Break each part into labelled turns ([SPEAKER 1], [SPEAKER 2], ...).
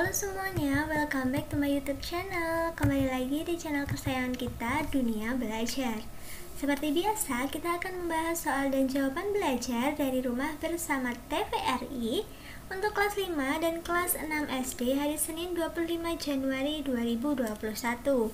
[SPEAKER 1] Halo semuanya, welcome back to my YouTube channel. Kembali lagi di channel kesayangan kita, Dunia Belajar. Seperti biasa, kita akan membahas soal dan jawaban belajar dari rumah bersama TVRI untuk kelas 5 dan kelas 6 SD hari Senin 25 Januari 2021.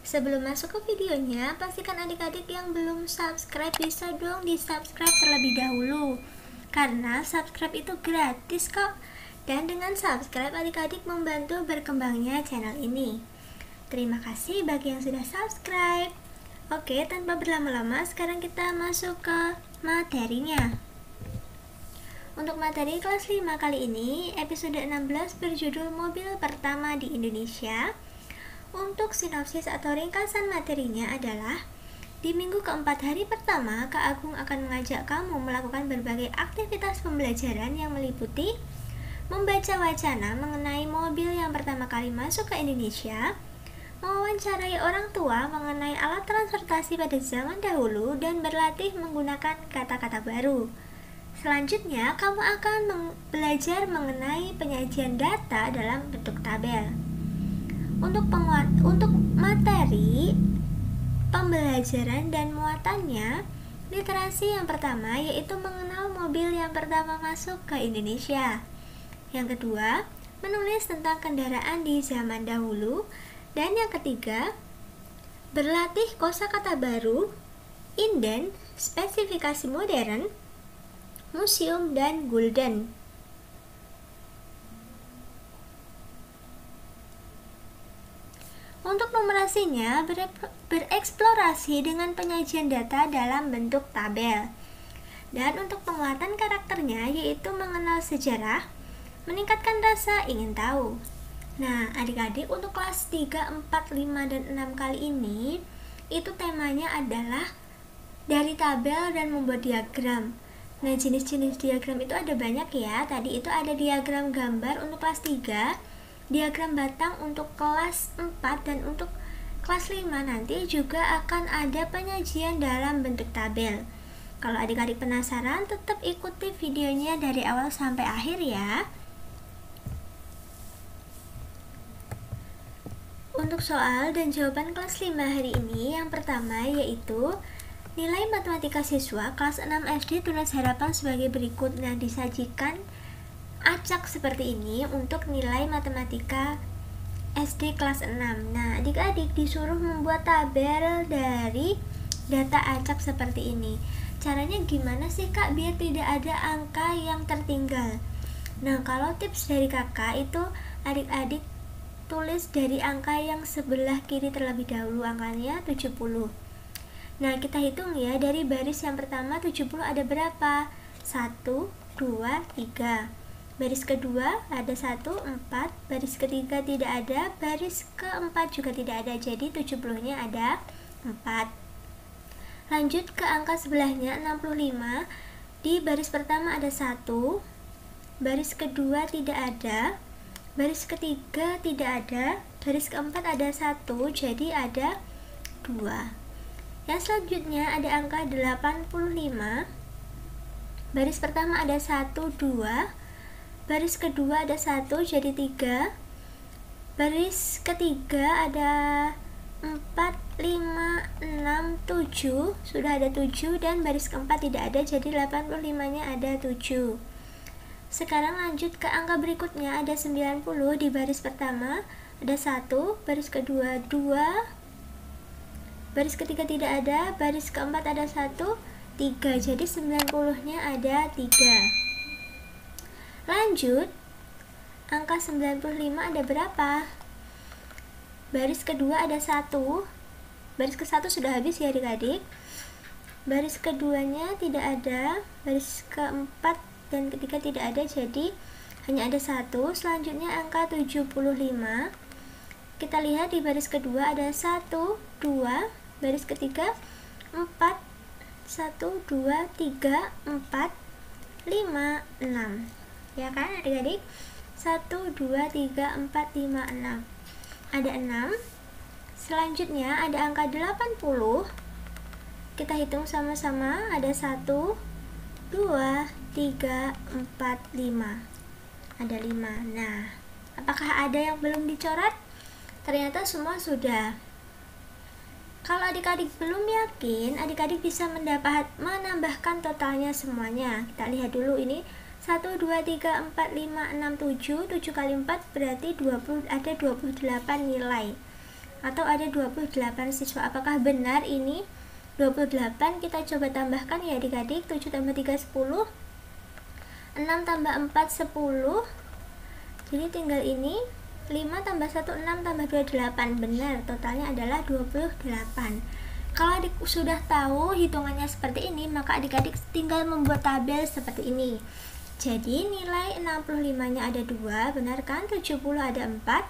[SPEAKER 1] Sebelum masuk ke videonya, pastikan adik-adik yang belum subscribe bisa dong di-subscribe terlebih dahulu. Karena subscribe itu gratis kok. Dan dengan subscribe, adik-adik membantu berkembangnya channel ini. Terima kasih bagi yang sudah subscribe. Oke, tanpa berlama-lama, sekarang kita masuk ke materinya. Untuk materi kelas 5 kali ini, episode 16 berjudul Mobil Pertama di Indonesia. Untuk sinopsis atau ringkasan materinya adalah, di minggu keempat hari pertama, Kak Agung akan mengajak kamu melakukan berbagai aktivitas pembelajaran yang meliputi membaca wacana mengenai mobil yang pertama kali masuk ke Indonesia, mewawancarai orang tua mengenai alat transportasi pada zaman dahulu, dan berlatih menggunakan kata-kata baru. Selanjutnya, kamu akan belajar mengenai penyajian data dalam bentuk tabel. Untuk materi pembelajaran dan muatannya, literasi yang pertama yaitu mengenal mobil yang pertama masuk ke Indonesia. Yang kedua, menulis tentang kendaraan di zaman dahulu. Dan yang ketiga, berlatih kosakata baru, inden, spesifikasi modern, museum, dan gulden. Untuk numerasinya, bereksplorasi dengan penyajian data dalam bentuk tabel. Dan untuk penguatan karakternya yaitu mengenal sejarah, meningkatkan rasa ingin tahu. Nah, adik-adik untuk kelas 3, 4, 5, dan 6 kali ini, itu temanya adalah dari tabel dan membuat diagram. Nah, jenis-jenis diagram itu ada banyak ya. Tadi itu ada diagram gambar untuk kelas 3, diagram batang untuk kelas 4, dan untuk kelas 5 nanti juga akan ada penyajian dalam bentuk tabel. Kalau adik-adik penasaran, tetap ikuti videonya dari awal sampai akhir ya. Untuk soal dan jawaban kelas 5 hari ini, yang pertama yaitu nilai matematika siswa kelas 6 SD Tunas Harapan sebagai berikut. Nah, disajikan acak seperti ini untuk nilai matematika SD kelas 6. Nah, adik-adik disuruh membuat tabel dari data acak seperti ini. Caranya gimana sih Kak biar tidak ada angka yang tertinggal? Nah, kalau tips dari kakak itu adik-adik tulis dari angka yang sebelah kiri terlebih dahulu, angkanya 70. Nah, kita hitung ya, dari baris yang pertama 70 ada berapa? 1, 2, 3. Baris kedua ada 1, 4. Baris ketiga tidak ada. Baris keempat juga tidak ada. Jadi 70-nya ada 4. Lanjut ke angka sebelahnya 65. Di baris pertama ada 1. Baris kedua tidak ada. Baris ketiga tidak ada, baris keempat ada 1, jadi ada 2. Yang selanjutnya ada angka 85. Baris pertama ada 1, 2. Baris kedua ada 1, jadi 3. Baris ketiga ada 4, 5, 6, 7. Sudah ada 7, dan baris keempat tidak ada, jadi 85-nya ada 7. Sekarang lanjut ke angka berikutnya, ada 90. Di baris pertama ada 1, baris kedua 2, baris ketiga tidak ada, baris keempat ada 1, 3, jadi 90-nya ada 3. Lanjut, angka 95 ada berapa? Baris kedua ada 1, baris ke 1 sudah habis ya adik-adik. Baris keduanya tidak ada, baris keempat dan ketiga tidak ada, jadi hanya ada 1. Selanjutnya angka 75. Kita lihat di baris kedua ada 1, 2, baris ketiga 4, 1, 2, 3, 4, 5, 6. Ya kan adik-adik? 1, 2, 3, 4, 5, 6. Ada 6. Selanjutnya ada angka 80. Kita hitung sama-sama, ada 1, 2, 3, 4, 5. Ada 5. Nah, Apakah ada yang belum dicoret? Ternyata semua sudah. Kalau adik-adik belum yakin, adik-adik bisa menambahkan totalnya semuanya. Kita lihat dulu ini 1, 2, 3, 4, 5, 6, 7 7 kali 4 berarti 20, ada 28 nilai. Atau ada 28 siswa. Apakah benar ini 28? Kita coba tambahkan ya adik-adik. 7 tambah 3, 10. 6 tambah 4, 10. Jadi tinggal ini 5 tambah 1, 6 tambah 2, 8. Benar, totalnya adalah 28. Kalau adik sudah tahu hitungannya seperti ini, maka adik-adik tinggal membuat tabel seperti ini. Jadi nilai 65-nya ada 2, benar kan? 70 ada 4,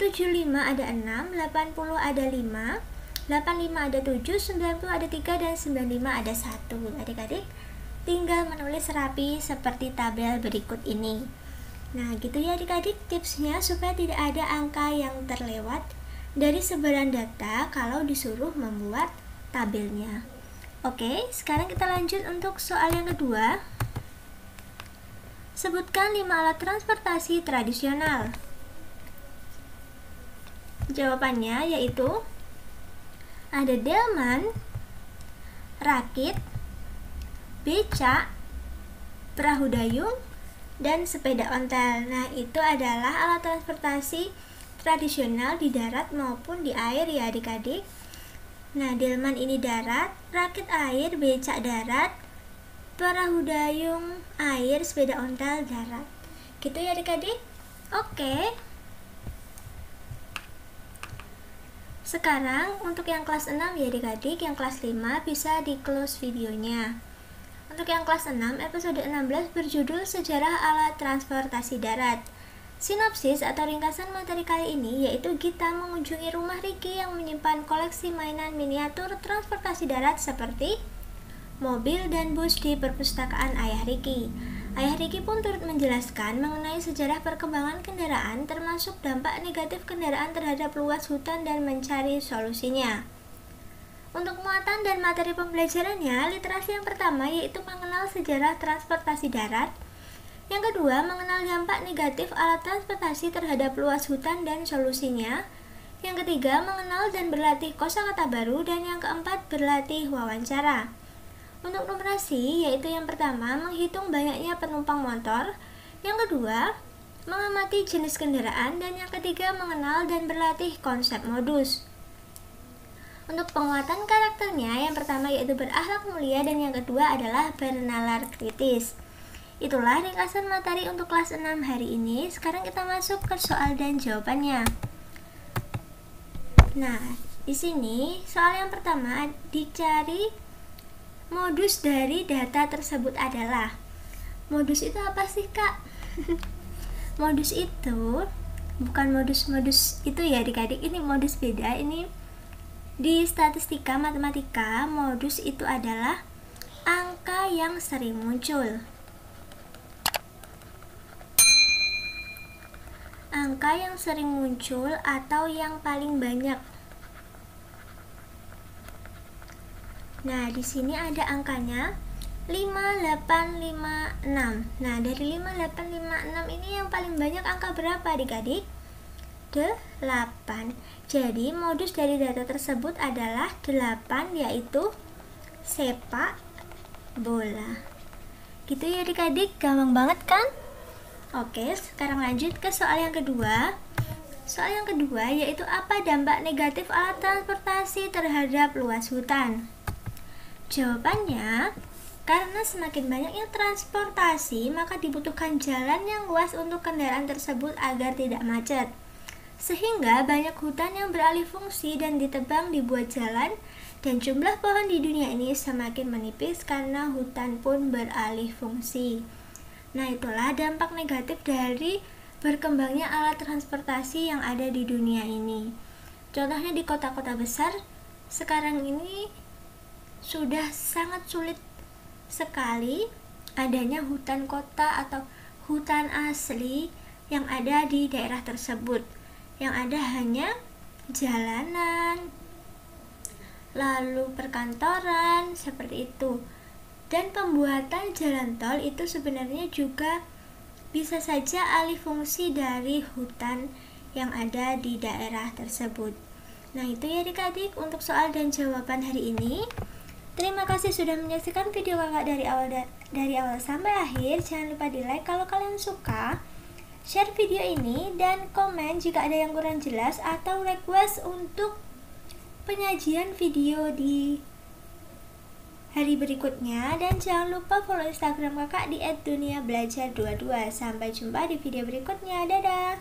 [SPEAKER 1] 75 ada 6, 80 ada 5, 85 ada 7, 90 ada 3, dan 95 ada 1. Adik-adik tinggal menulis rapi seperti tabel berikut ini. Nah, gitu ya adik-adik tipsnya supaya tidak ada angka yang terlewat dari sebaran data kalau disuruh membuat tabelnya. Oke, sekarang kita lanjut untuk soal yang kedua. Sebutkan 5 alat transportasi tradisional. Jawabannya yaitu ada delman, rakit, becak, perahu dayung, dan sepeda ontel. Nah, itu adalah alat transportasi tradisional di darat maupun di air ya adik-adik. Nah, delman ini darat, rakit air, becak darat, perahu dayung air, sepeda ontel darat. Gitu ya adik-adik? Oke. Sekarang untuk yang kelas 6 ya adik-adik, yang kelas 5 bisa di close videonya. Untuk yang kelas 6, episode 16 berjudul Sejarah Alat Transportasi Darat. Sinopsis atau ringkasan materi kali ini yaitu Gita mengunjungi rumah Ricky yang menyimpan koleksi mainan miniatur transportasi darat seperti mobil dan bus di perpustakaan ayah Ricky. Ayah Ricky pun turut menjelaskan mengenai sejarah perkembangan kendaraan termasuk dampak negatif kendaraan terhadap luas hutan dan mencari solusinya. Untuk muatan dan materi pembelajarannya, literasi yang pertama yaitu mengenal sejarah transportasi darat. Yang kedua, mengenal dampak negatif alat transportasi terhadap luas hutan dan solusinya. Yang ketiga, mengenal dan berlatih kosakata baru. Dan yang keempat, berlatih wawancara. Untuk numerasi, yaitu yang pertama, menghitung banyaknya penumpang motor. Yang kedua, mengamati jenis kendaraan. Dan yang ketiga, mengenal dan berlatih konsep modus. Untuk penguatan karakternya, yang pertama yaitu berakhlak mulia dan yang kedua adalah bernalar kritis. Itulah ringkasan materi untuk kelas 6 hari ini. Sekarang kita masuk ke soal dan jawabannya. Nah, di sini soal yang pertama dicari modus dari data tersebut adalah. Modus itu apa sih, Kak? Modus itu bukan modus-modus itu ya adik-adik, ini modus beda. Ini di statistika matematika, modus itu adalah angka yang sering muncul. Angka yang sering muncul atau yang paling banyak. Nah, di sini ada angkanya 5856. Nah, dari 5856 ini yang paling banyak angka berapa adik-adik? 8. Jadi modus dari data tersebut adalah 8, yaitu sepak bola. Gitu ya adik-adik, gampang banget kan? Oke, sekarang lanjut ke soal yang kedua. Soal yang kedua yaitu apa dampak negatif alat transportasi terhadap luas hutan? Jawabannya, karena semakin banyaknya transportasi, maka dibutuhkan jalan yang luas untuk kendaraan tersebut agar tidak macet. Sehingga banyak hutan yang beralih fungsi dan ditebang dibuat jalan, dan jumlah pohon di dunia ini semakin menipis karena hutan pun beralih fungsi. Nah, itulah dampak negatif dari berkembangnya alat transportasi yang ada di dunia ini. Contohnya di kota-kota besar, sekarang ini sudah sangat sulit sekali adanya hutan kota atau hutan asli yang ada di daerah tersebut. Yang ada hanya jalanan, lalu perkantoran, seperti itu. Dan pembuatan jalan tol itu sebenarnya juga bisa saja alih fungsi dari hutan yang ada di daerah tersebut. Nah, itu ya adik-adik untuk soal dan jawaban hari ini. Terima kasih sudah menyaksikan video kakak dari awal sampai akhir. Jangan lupa di like kalau kalian suka, share video ini, dan komen jika ada yang kurang jelas atau request untuk penyajian video di hari berikutnya. Dan jangan lupa follow Instagram kakak di @duniabelajar22. Sampai jumpa di video berikutnya. Dadah.